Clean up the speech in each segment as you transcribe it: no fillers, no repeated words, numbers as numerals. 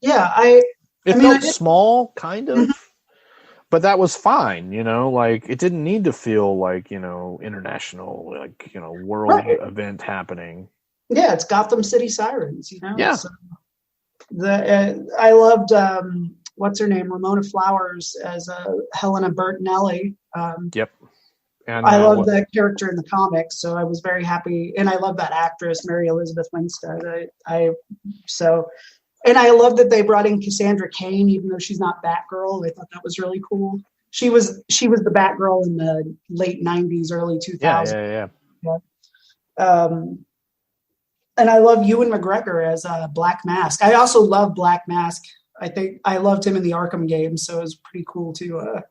Yeah, It felt small, kind of, Mhm. but that was fine. Like it didn't need to feel like international, like world Right. event happening. Yeah, it's Gotham City Sirens. Yeah. So I loved what's her name, Ramona Flowers as Helena Bertinelli. Yep. And I love that character in the comics, so I was very happy, and I love that actress Mary Elizabeth Winstead. And I love that they brought in Cassandra Cain, even though she's not Batgirl. I thought that was really cool. She was the Batgirl in the late '90s, early 2000s. Yeah. And I love Ewan McGregor as Black Mask. I also love Black Mask. I think I loved him in the Arkham games, so it was pretty cool to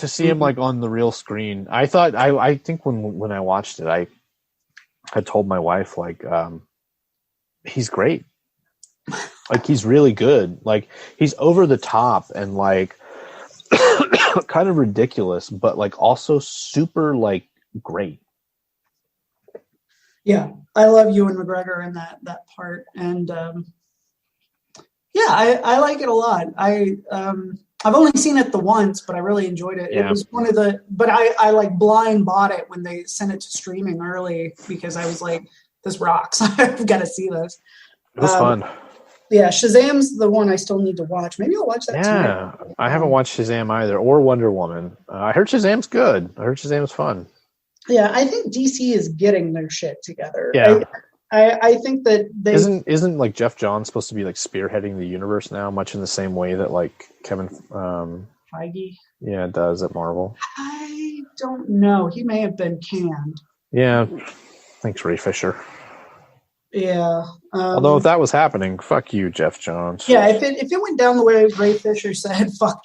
see him like on the real screen. I thought I think when I watched it, I had told my wife like he's great. Like he's really good. Like he's over the top and like kind of ridiculous, but like also super like great. Yeah, I love Ewan McGregor in that part, and I like it a lot. I've only seen it the once, but I really enjoyed it. Yeah. It was one of the, but I like blind bought it when they sent it to streaming early because I was like, this rocks. I've got to see this. It was fun. Yeah, Shazam's the one I still need to watch. Maybe I'll watch that tonight. I haven't watched Shazam either, or Wonder Woman. I heard Shazam's good. I heard Shazam's fun. Yeah, I think DC is getting their shit together. Yeah. I think that they isn't like Jeff Johns supposed to be like spearheading the universe now, much in the same way that like Kevin Feige does at Marvel. I don't know. He may have been canned. Yeah, thanks, Ray Fisher. Yeah. Although if that was happening, fuck you, Jeff Johns. Yeah, if it went down the way Ray Fisher said, fuck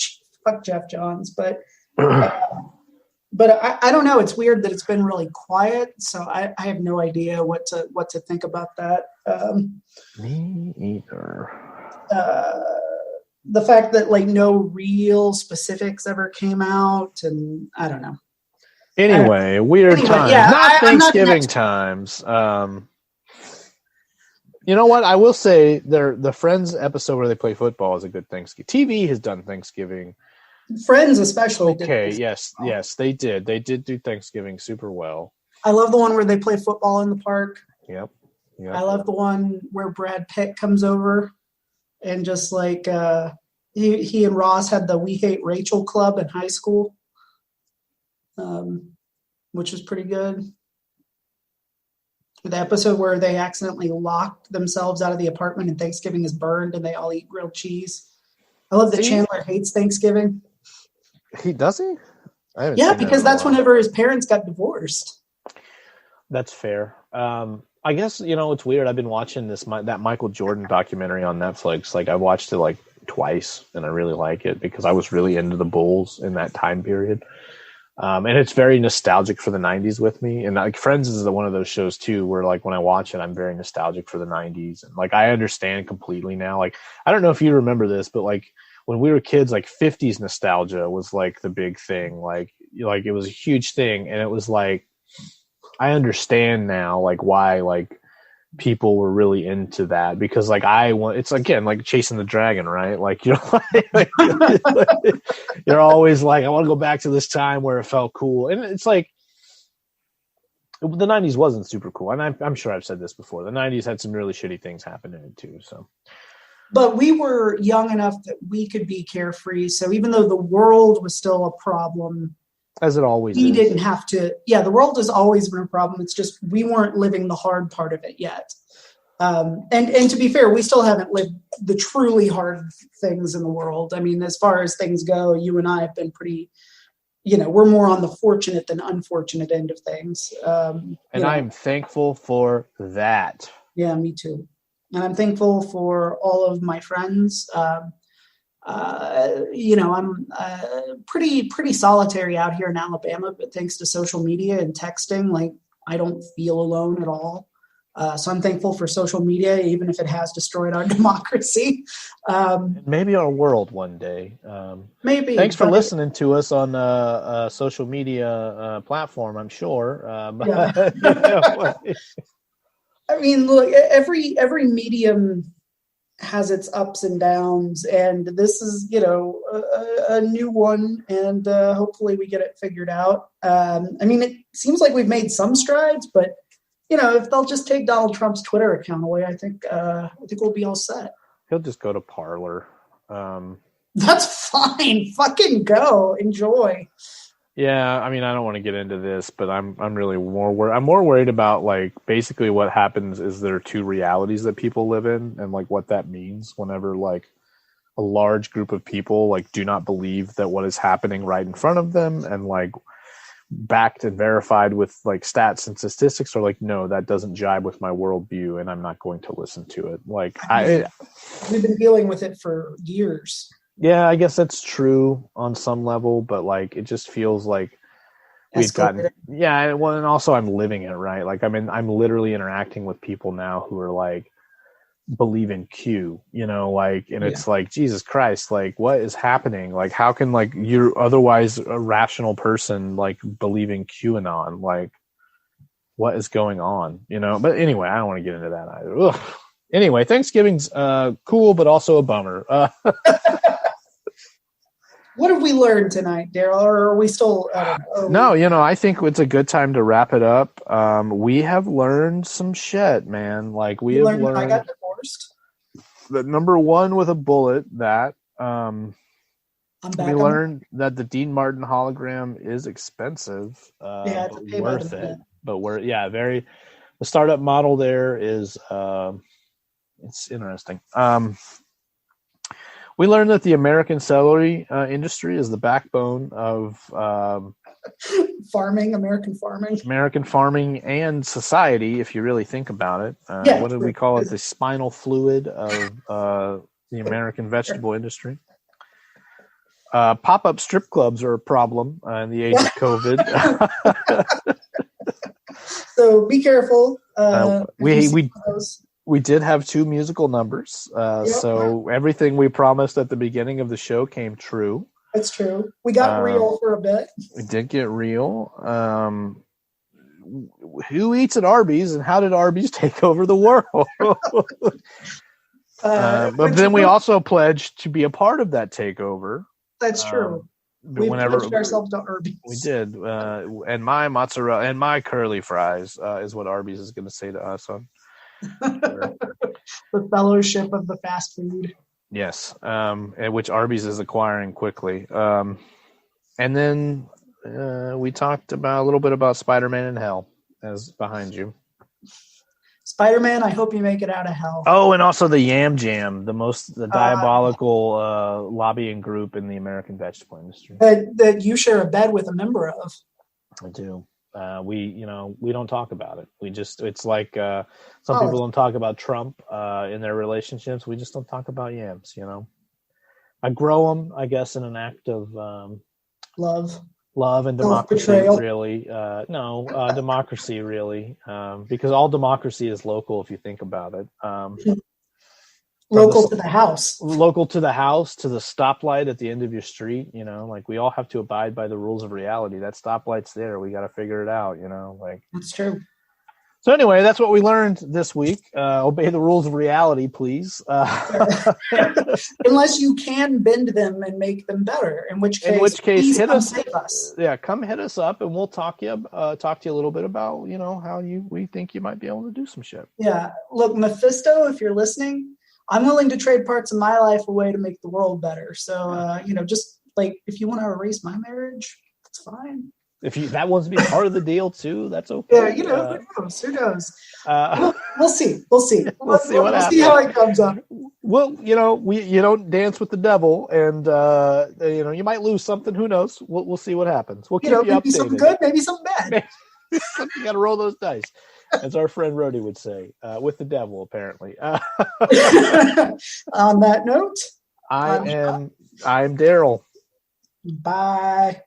Jeff Johns, but I don't know. It's weird that it's been really quiet, so I have no idea what to think about that. Me either. The fact that like no real specifics ever came out, and I don't know. Anyway, weird times. Yeah, not Thanksgiving times. You know what? I will say the Friends episode where they play football is a good Thanksgiving. TV has done Thanksgiving. Friends especially. Okay, yes, they did. They did do Thanksgiving super well. I love the one where they play football in the park. Yep. I love the one where Brad Pitt comes over and just like he and Ross had the We Hate Rachel club in high school, which was pretty good. The episode where they accidentally locked themselves out of the apartment and Thanksgiving is burned and they all eat grilled cheese. I love that Chandler hates Thanksgiving. Does he? Yeah, because that's whenever his parents got divorced. That's fair. I guess, it's weird. I've been watching that Michael Jordan documentary on Netflix. Like I watched it like twice and I really like it because I was really into the Bulls in that time period. And it's very nostalgic for the 90s with me. And like Friends is one of those shows too, where like when I watch it, I'm very nostalgic for the 90s. And like, I understand completely now. Like, I don't know if you remember this, but like when we were kids, like 50s nostalgia was like the big thing. Like it was a huge thing. And it was like, I understand now, like why like people were really into that because like it's again like chasing the dragon, right? Like you're always like I want to go back to this time where it felt cool, and it's like the 90s wasn't super cool, and I'm sure I've said this before. The 90s had some really shitty things happen in it too. So, but we were young enough that we could be carefree. So even though the world was still a problem. As it always is. We didn't have to. Yeah, the world has always been a problem. It's just we weren't living the hard part of it yet. And to be fair, we still haven't lived the truly hard things in the world. I mean, as far as things go, you and I have been pretty, we're more on the fortunate than unfortunate end of things. And I'm thankful for that. Yeah, me too. And I'm thankful for all of my friends. I'm pretty solitary out here in Alabama, but thanks to social media and texting, like I don't feel alone at all. So I'm thankful for social media, even if it has destroyed our democracy. Maybe our world one day. Maybe. Thanks for listening to us on a social media platform, I'm sure. I mean, look, every medium has its ups and downs, and this is, a new one, and hopefully we get it figured out. I mean, it seems like we've made some strides, but if they'll just take Donald Trump's Twitter account away, I think we'll be all set. He'll just go to Parler. That's fine. Fucking go. Enjoy. Yeah, I mean, I don't want to get into this, but I'm really I'm more worried about, like, basically what happens is there are two realities that people live in, and like what that means whenever like a large group of people like do not believe that what is happening right in front of them and like backed and verified with like stats and statistics are like, no, that doesn't jibe with my worldview, and I'm not going to listen to it. Like, we've been dealing with it for years. Yeah, I guess that's true on some level, but like it just feels like we've gotten well, and also I'm living it, right? Like I'm literally interacting with people now who are like believe in Q, like, and it's like, Jesus Christ, like what is happening? Like how can like you're otherwise a rational person like believe in QAnon? Like what is going on? But anyway, I don't want to get into that either. Ugh. Anyway, Thanksgiving's cool, but also a bummer. What have we learned tonight, Daryl? Or are we still? I don't know. No, I think it's a good time to wrap it up. We have learned some shit, man. Like we have learned. I got divorced. That number one with a bullet. That we learned that the Dean Martin hologram is expensive. But worth it. But the startup model there is it's interesting. We learned that the American celery industry is the backbone of American farming and society, if you really think about it. What did we call it? The spinal fluid of the American vegetable industry. Pop-up strip clubs are a problem in the age of COVID. So be careful. We did have 2 musical numbers, so everything we promised at the beginning of the show came true. That's true. We got real for a bit. We did get real. Who eats at Arby's, and how did Arby's take over the world? But then we also pledged to be a part of that takeover. That's true. We pledged ourselves to Arby's. We did. And my mozzarella and my curly fries is what Arby's is going to say to us on. The fellowship of the fast food. Yes, which Arby's is acquiring quickly. And then we talked about a little bit about Spider-Man in Hell, as behind you. Spider-Man, I hope you make it out of hell. Oh, and also the Yam Jam, the diabolical lobbying group in the American vegetable industry. That you share a bed with a member of. I do. We don't talk about it. It's like some people don't talk about Trump in their relationships. We just don't talk about yams. I grow them, I guess, in an act of love and democracy. Really, democracy, really, because all democracy is local if you think about it. Local to the house, to the stoplight at the end of your street. Like we all have to abide by the rules of reality. That stoplight's there. We got to figure it out. Like that's true. So anyway, that's what we learned this week. Obey the rules of reality, please. Unless you can bend them and make them better, in which case hit us. Save us. Yeah, come hit us up, and we'll talk to you a little bit about how we think you might be able to do some shit. Yeah, look, Mephisto, if you're listening, I'm willing to trade parts of my life away to make the world better. So just like if you want to erase my marriage, it's fine. If that wants to be part of the deal too, that's okay. Yeah, who knows? We'll see. We'll see what happens. We'll see how it comes up. Well, you don't dance with the devil, and you might lose something. Who knows? We'll see what happens. We'll keep you maybe updated. Something good, maybe something bad. You got to roll those dice, as our friend Rhodey would say, with the devil. Apparently. On that note, I'm Daryl. Bye.